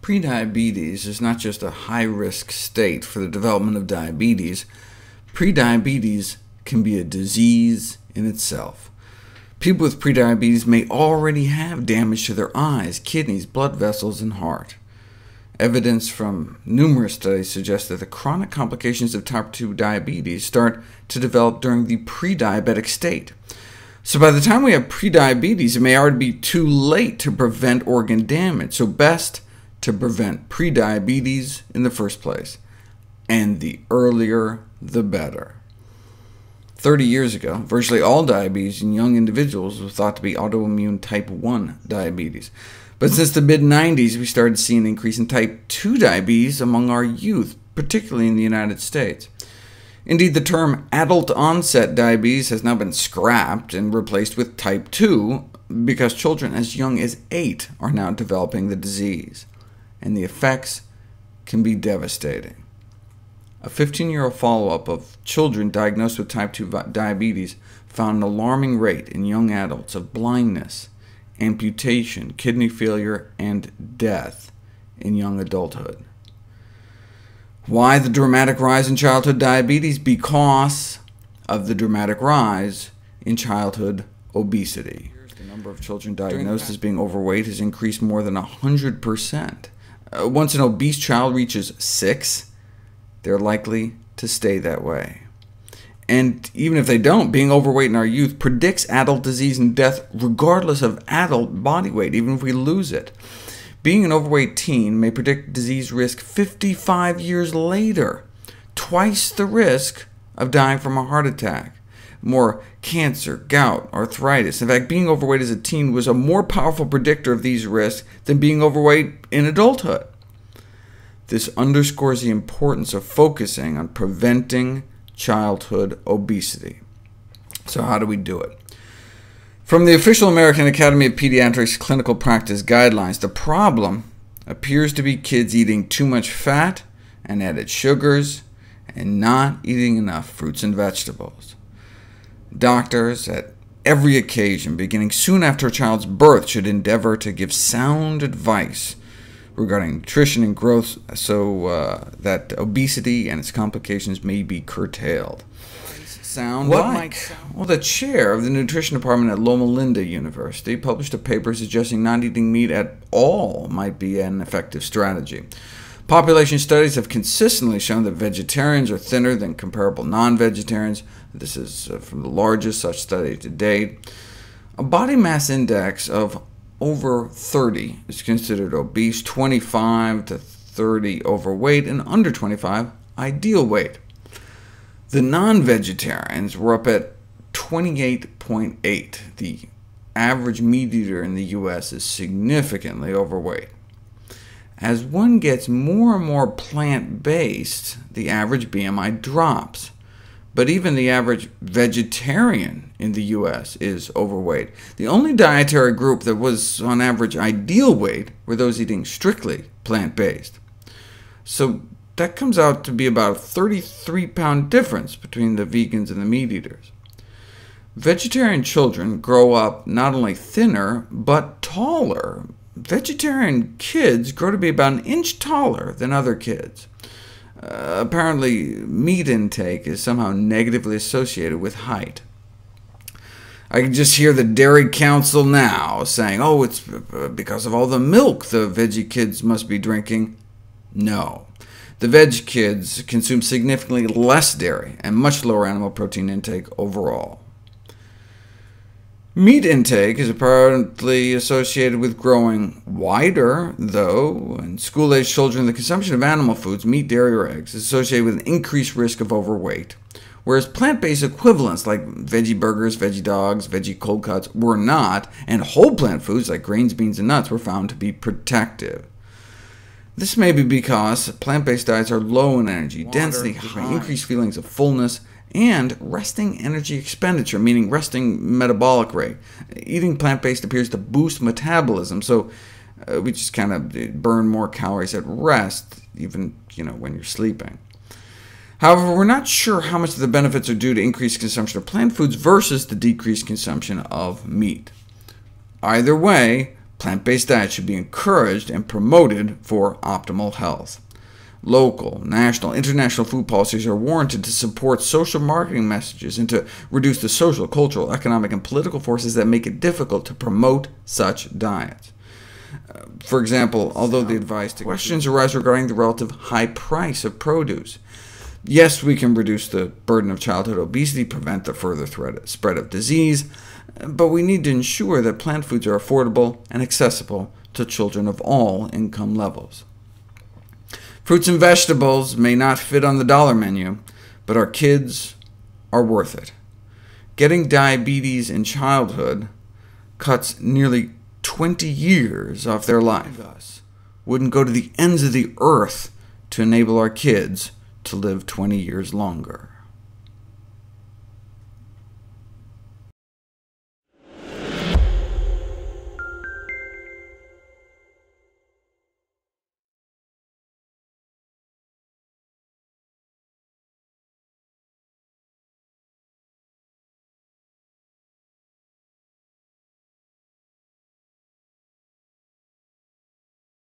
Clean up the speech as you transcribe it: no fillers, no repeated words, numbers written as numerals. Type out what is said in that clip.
Prediabetes is not just a high-risk state for the development of diabetes. Prediabetes can be a disease in itself. People with prediabetes may already have damage to their eyes, kidneys, blood vessels, and heart. Evidence from numerous studies suggests that the chronic complications of type 2 diabetes start to develop during the pre-diabetic state. So by the time we have prediabetes, it may already be too late to prevent organ damage, so best to prevent prediabetes in the first place, and the earlier the better. 30 years ago, virtually all diabetes in young individuals was thought to be autoimmune type 1 diabetes. But since the mid-90s, we started seeing an increase in type 2 diabetes among our youth, particularly in the United States. Indeed, the term adult-onset diabetes has now been scrapped and replaced with type 2, because children as young as 8 are now developing the disease, and the effects can be devastating. A 15-year follow-up of children diagnosed with type 2 diabetes found an alarming rate in young adults of blindness, amputation, kidney failure, and death in young adulthood. Why the dramatic rise in childhood diabetes? Because of the dramatic rise in childhood obesity. The number of children diagnosed as being overweight has increased more than 100%. Once an obese child reaches 6, they're likely to stay that way. And even if they don't, being overweight in our youth predicts adult disease and death regardless of adult body weight, even if we lose it. Being an overweight teen may predict disease risk 55 years later, twice the risk of dying from a heart attack, more cancer, gout, arthritis. In fact, being overweight as a teen was a more powerful predictor of these risks than being overweight in adulthood. This underscores the importance of focusing on preventing childhood obesity. So how do we do it? From the official American Academy of Pediatrics Clinical Practice Guidelines, the problem appears to be kids eating too much fat and added sugars, and not eating enough fruits and vegetables. Doctors at every occasion, beginning soon after a child's birth, should endeavor to give sound advice regarding nutrition and growth so that obesity and its complications may be curtailed. Sound like? Well, the chair of the nutrition department at Loma Linda University published a paper suggesting not eating meat at all might be an effective strategy. Population studies have consistently shown that vegetarians are thinner than comparable non-vegetarians. This is from the largest such study to date. A body mass index of over 30 is considered obese, 25 to 30 overweight, and under 25 ideal weight. The non-vegetarians were up at 28.8. The average meat eater in the U.S. is significantly overweight. As one gets more and more plant-based, the average BMI drops. But even the average vegetarian in the U.S. is overweight. The only dietary group that was on average ideal weight were those eating strictly plant-based. So that comes out to be about a 33-pound difference between the vegans and the meat eaters. Vegetarian children grow up not only thinner, but taller. Vegetarian kids grow to be about an inch taller than other kids. Apparently, meat intake is somehow negatively associated with height. I can just hear the Dairy Council now saying, oh, it's because of all the milk the veggie kids must be drinking. No. The veg kids consume significantly less dairy and much lower animal protein intake overall. Meat intake is apparently associated with growing wider, though. In school-aged children, the consumption of animal foods, meat, dairy, or eggs, is associated with an increased risk of overweight, whereas plant-based equivalents like veggie burgers, veggie dogs, veggie cold cuts were not, and whole plant foods like grains, beans, and nuts were found to be protective. This may be because plant-based diets are low in energy density, high, increased feelings of fullness, and resting energy expenditure, meaning resting metabolic rate. Eating plant-based appears to boost metabolism, so we just kind of burn more calories at rest, even when you're sleeping. However, we're not sure how much of the benefits are due to increased consumption of plant foods versus the decreased consumption of meat. Either way, Plant-based diets should be encouraged and promoted for optimal health. Local, national, international food policies are warranted to support social marketing messages and to reduce the social, cultural, economic, and political forces that make it difficult to promote such diets. For example, although the advice to questions arise regarding the relative high price of produce. Yes, we can reduce the burden of childhood obesity, prevent the further spread of disease, but we need to ensure that plant foods are affordable and accessible to children of all income levels. Fruits and vegetables may not fit on the dollar menu, but our kids are worth it. Getting diabetes in childhood cuts nearly 20 years off their life. Wouldn't go to the ends of the earth to enable our kids to live 20 years longer.